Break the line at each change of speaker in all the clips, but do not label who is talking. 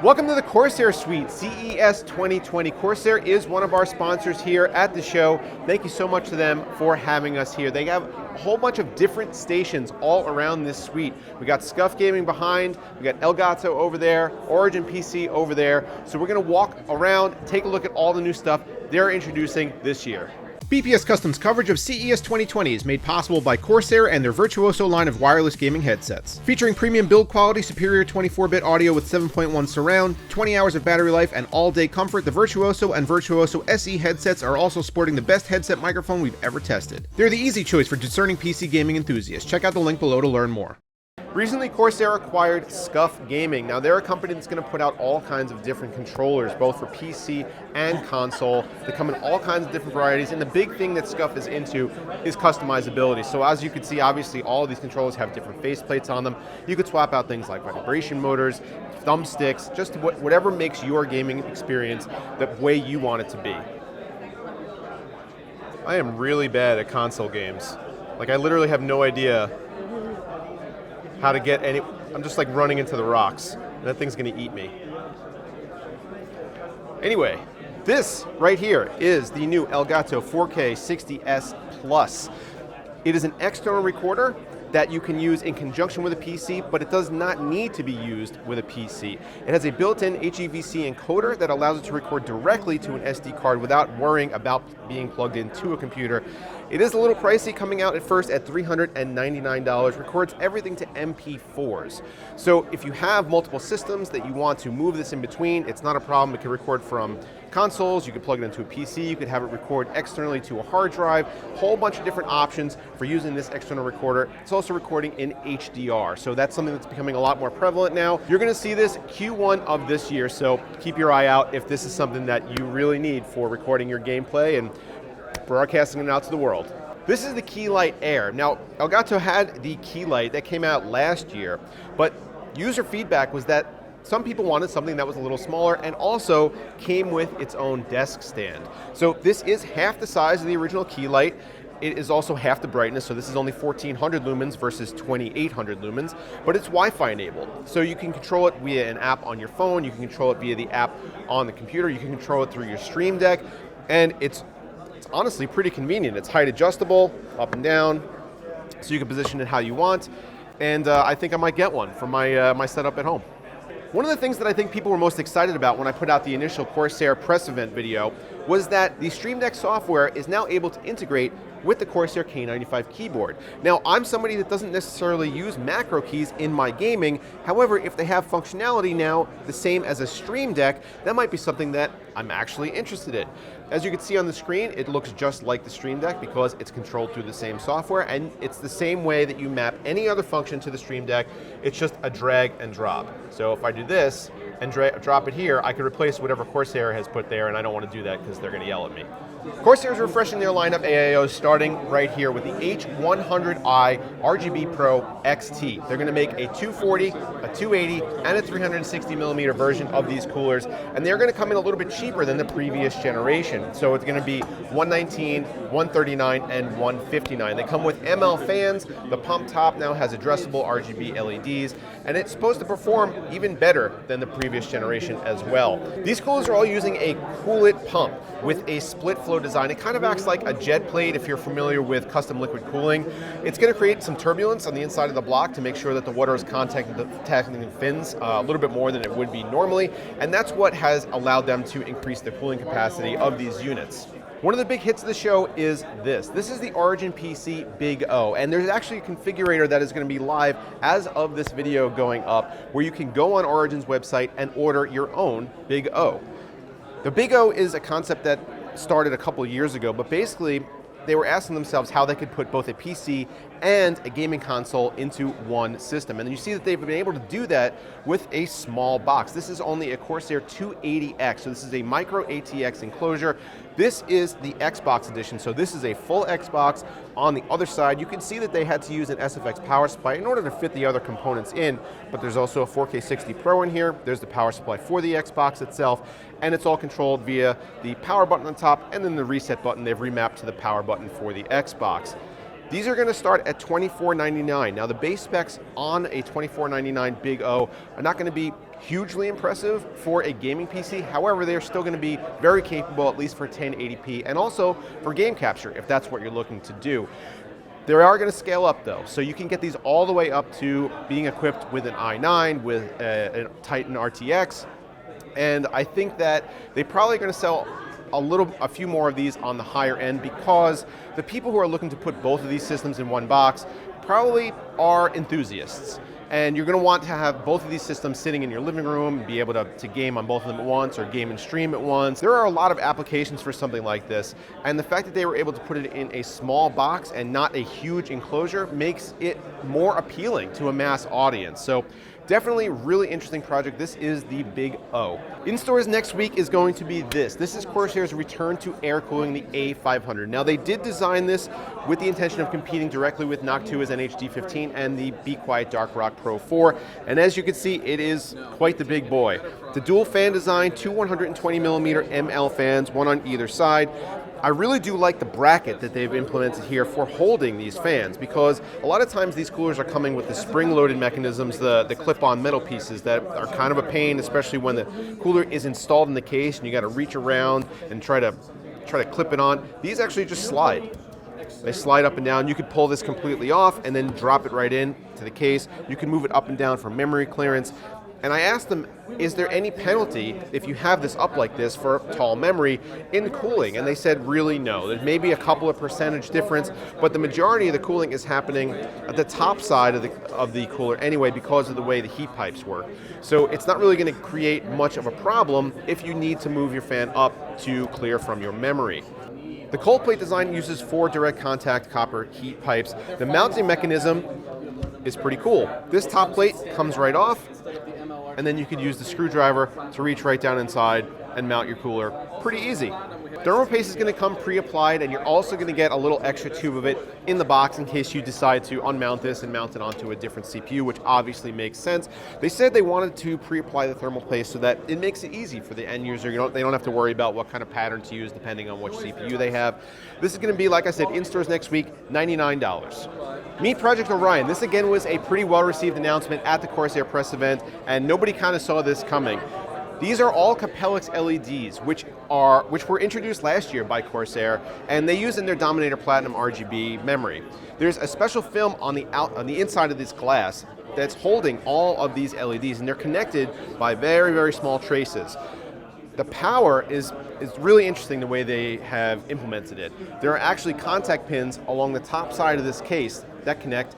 Welcome to the Corsair Suite, CES 2020. Corsair is one of our sponsors here at the show. Thank you so much to them for having us here. They have a whole bunch of different stations all around this suite. We got Scuf Gaming behind, we got Elgato over there, Origin PC over there. So we're going to walk around, take a look at all the new stuff they're introducing this year. BPS Custom's coverage of CES 2020 is made possible by Corsair and their Virtuoso line of wireless gaming headsets. Featuring premium build quality, superior 24-bit audio with 7.1 surround, 20 hours of battery life, and all-day comfort, the Virtuoso and Virtuoso SE headsets are also sporting the best headset microphone we've ever tested. They're the easy choice for discerning PC gaming enthusiasts. Check out the link below to learn more. Recently, Corsair acquired Scuf Gaming. Now, they're a company that's going to put out all kinds of different controllers, both for PC and console. They come in all kinds of different varieties, and the big thing that Scuf is into is customizability. So as you can see, obviously, all of these controllers have different faceplates on them. You could swap out things like vibration motors, thumbsticks, just whatever makes your gaming experience the way you want it to be. I am really bad at console games. Like, I literally have no idea how to get any. I'm just like running into the rocks, and that thing's gonna eat me. Anyway, this right here is the new Elgato 4K 60S Plus. It is an external recorder that you can use in conjunction with a PC, but it does not need to be used with a PC. It has a built-in HEVC encoder that allows it to record directly to an SD card without worrying about being plugged into a computer. It is a little pricey, coming out at first at $399, records everything to MP4s. So if you have multiple systems that you want to move this in between, it's not a problem. It can record from consoles, you could plug it into a PC, you could have it record externally to a hard drive, whole bunch of different options for using this external recorder. It's also recording in HDR, so that's something that's becoming a lot more prevalent now. You're gonna see this Q1 of this year, so keep your eye out if this is something that you really need for recording your gameplay and broadcasting it out to the world. This is the Keylight Air. Now, Elgato had the Keylight that came out last year, but user feedback was that some people wanted something that was a little smaller and also came with its own desk stand. So this is half the size of the original Keylight. It is also half the brightness, so this is only 1400 lumens versus 2800 lumens, but it's Wi-Fi enabled. So you can control it via an app on your phone, you can control it via the app on the computer, you can control it through your Stream Deck, and it's honestly pretty convenient. It's height adjustable, up and down, so you can position it how you want, and I think I might get one for my setup at home. One of the things that I think people were most excited about when I put out the initial Corsair press event video was that the Stream Deck software is now able to integrate with the Corsair K95 keyboard. Now, I'm somebody that doesn't necessarily use macro keys in my gaming. However, if they have functionality now the same as a Stream Deck, that might be something that I'm actually interested in. As you can see on the screen, it looks just like the Stream Deck because it's controlled through the same software, and it's the same way that you map any other function to the Stream Deck. It's just a drag and drop. So if I do this and drop it here, I can replace whatever Corsair has put there, and I don't want to do that because they're going to yell at me. Corsair is refreshing their lineup AIOs starting right here with the H100i RGB Pro XT. They're going to make a 240, a 280, and a 360mm version of these coolers, and they're going to come in a little bit cheaper than the previous generation. So it's going to be $119, $139, and $159. They come with ML fans. The pump top now has addressable RGB LEDs, and it's supposed to perform even better than the previous generation as well. These coolers are all using a coolant pump with a split flow design. It kind of acts like a jet plate if you're familiar with custom liquid cooling. It's going to create some turbulence on the inside of the block to make sure that the water is contacting the fins a little bit more than it would be normally, and that's what has allowed them to increase the cooling capacity of these units. One of the big hits of the show is this. This is the Origin PC Big O, and there's actually a configurator that is going to be live as of this video going up, where you can go on Origin's website and order your own Big O. The Big O is a concept that started a couple years ago, but basically they were asking themselves how they could put both a PC and a gaming console into one system. And you see that they've been able to do that with a small box. This is only a Corsair 280X, so this is a micro ATX enclosure. This is the Xbox edition, so this is a full Xbox. On the other side, you can see that they had to use an SFX power supply in order to fit the other components in, but there's also a 4K 60 Pro in here. There's the power supply for the Xbox itself, and it's all controlled via the power button on top and then the reset button they've remapped to the power button for the Xbox. These are going to start at $24.99. Now, the base specs on a $24.99 Big O are not going to be hugely impressive for a gaming PC. However, they're still going to be very capable, at least for 1080p, and also for game capture, if that's what you're looking to do. They are going to scale up though, so you can get these all the way up to being equipped with an i9, with a Titan RTX, and I think that they're probably going to sell a few more of these on the higher end, because the people who are looking to put both of these systems in one box probably are enthusiasts. And you're going to want to have both of these systems sitting in your living room, be able to game on both of them at once or game and stream at once. There are a lot of applications for something like this, and the fact that they were able to put it in a small box and not a huge enclosure makes it more appealing to a mass audience. So definitely really interesting project. This is the big O. In stores next week is going to be this. This is Corsair's return to air cooling, the A500. Now they did design this with the intention of competing directly with Noctua's NHD15 and the Be Quiet Dark Rock Pro 4. And as you can see, it is quite the big boy. The dual fan design, two 120mm ML fans, one on either side. I really do like the bracket that they've implemented here for holding these fans, because a lot of times these coolers are coming with the spring-loaded mechanisms, the clip-on metal pieces that are kind of a pain, especially when the cooler is installed in the case and you got to reach around and try to clip it on. These actually just slide. They slide up and down. You could pull this completely off and then drop it right in to the case. You can move it up and down for memory clearance. And I asked them, is there any penalty if you have this up like this for tall memory in cooling? And they said, really no. There may be a couple of percentage difference, but the majority of the cooling is happening at the top side of the cooler anyway, because of the way the heat pipes work. So it's not really going to create much of a problem if you need to move your fan up to clear from your memory. The cold plate design uses 4 direct contact copper heat pipes. The mounting mechanism is pretty cool. This top plate comes right off, and then you could use the screwdriver to reach right down inside and mount your cooler. Pretty easy. Thermal paste is going to come pre-applied, and you're also going to get a little extra tube of it in the box in case you decide to unmount this and mount it onto a different CPU, which obviously makes sense. They said they wanted to pre-apply the thermal paste so that it makes it easy for the end user. They don't have to worry about what kind of pattern to use depending on which CPU they have. This is going to be, like I said, in stores next week, $99. Meet Project Orion. This again was a pretty well-received announcement at the Corsair press event, and nobody kind of saw this coming. These are all Capellix LEDs, which were introduced last year by Corsair, and they use in their Dominator Platinum RGB memory. There's a special film on the inside of this glass that's holding all of these LEDs, and they're connected by very, very small traces. The power is really interesting the way they have implemented it. There are actually contact pins along the top side of this case that connect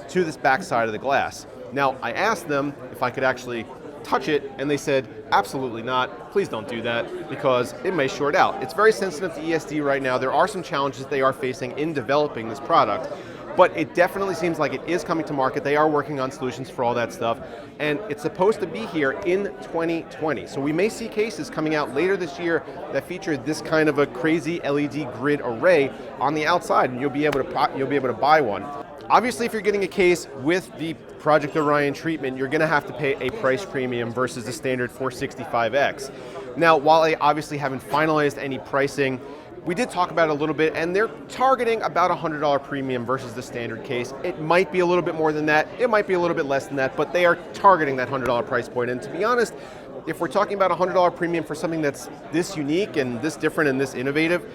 to this back side of the glass. Now, I asked them if I could actually touch it, and they said, absolutely not. Please don't do that, because it may short out. It's very sensitive to ESD right now. There are some challenges they are facing in developing this product, but it definitely seems like it is coming to market. They are working on solutions for all that stuff, and it's supposed to be here in 2020. So we may see cases coming out later this year that feature this kind of a crazy LED grid array on the outside, and you'll be able to buy one. Obviously, if you're getting a case with the Project Orion treatment, you're going to have to pay a price premium versus the standard 465X. Now, while I obviously haven't finalized any pricing, we did talk about it a little bit, and they're targeting about a $100 premium versus the standard case. It might be a little bit more than that, it might be a little bit less than that, but they are targeting that $100 price point. And to be honest, if we're talking about a $100 premium for something that's this unique and this different and this innovative,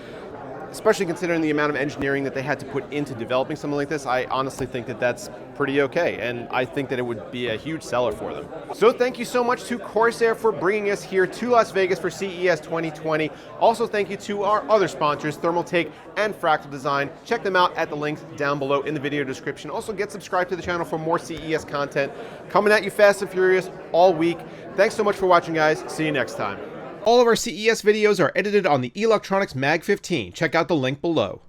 especially considering the amount of engineering that they had to put into developing something like this, I honestly think that that's pretty okay, and I think that it would be a huge seller for them. So thank you so much to Corsair for bringing us here to Las Vegas for CES 2020. Also thank you to our other sponsors, Thermaltake and Fractal Design. Check them out at the links down below in the video description. Also get subscribed to the channel for more CES content coming at you fast and furious all week. Thanks so much for watching, guys. See you next time. All of our CES videos are edited on the Electronics Mag 15. Check out the link below.